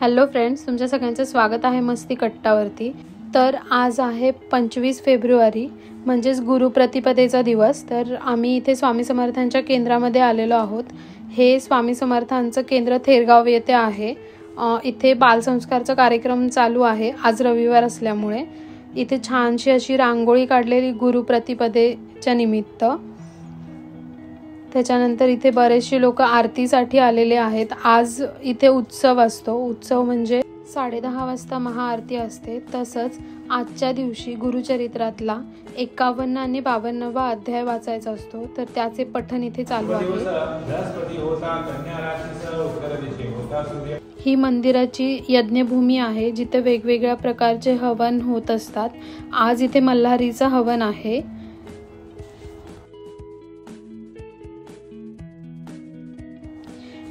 Hello friends, तुमच्या सगळ्यांचं स्वागत आहे मस्ती कट्टावरती। तर आज आहे 25 फेब्रुवारी म्हणजेच गुरुप्रतिपदेचा दिवस। तर आम्ही इथे स्वामी समर्थांच्या केंद्रामध्ये आलेलो आहोत। हे स्वामी समर्थांचं केंद्र थेरगाव येथे आहे। इथे बालसंस्कारचा कार्यक्रम चालू आहे। आज रविवार असल्यामुळे इथे छानशी अशी रांगोळी काढलेली गुरुप्रतिपदेच्या निमित्त। त्याच्यानंतर इथे बरेचसे लोक आरतीसाठी आलेले आहेत। आज इथे उत्सव असतो। उत्सव म्हणजे 10:30 वाजता महाआरती असते। तसंच आजच्या दिवशी गुरुचरित्रातला 51 आणि 52वा अध्याय वाचायचा असतो। तर त्याचे पठण इथे चालू आहे। ही मंदिराची यज्ञभूमी आहे, जिथे वेगवेगळ्या प्रकारचे हवन होत असतात। आज इथे मल्हारीचा हवन आहे।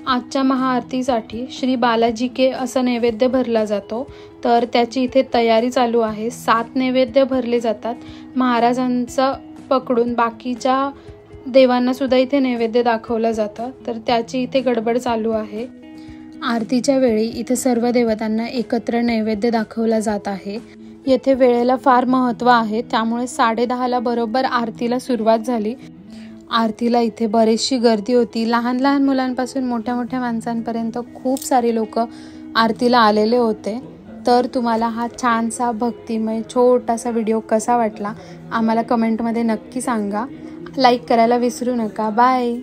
आजच्या महाआरतीसाठी श्री बालाजी के असं नैवेद्य भरला जातो। तर त्याची इथे तयारी चालू आहे। 7 नैवेद्य भरले जातात। महाराजांचा पकडून बाकीच्या देवांना सुद्धा इथे नैवेद्य दाखवलं जातं। तर त्याची इथे गडबड चालू आहे। आरतीच्या वेळी इथे सर्व देवतांना एकत्र नैवेद्य दाखवला जात आहे। येथे वेळेला फार महत्त्व आहे, त्यामुळे 10:30ला बरोबर आरतीला सुरुवात झाली। आरतीला इथे बरीचशी गर्दी होती। लहान लहान मुलांपासून मोठ्या मोठ्या माणसांपर्यंत खूप सारे लोक आरतीला आलेले होते। तर तुम्हाला हा छानसा भक्तिमय छोटासा व्हिडिओ कसा वाटला आम्हाला कमेंटमध्ये नक्की सांगा। लाईक करायला विसरू नका। बाय।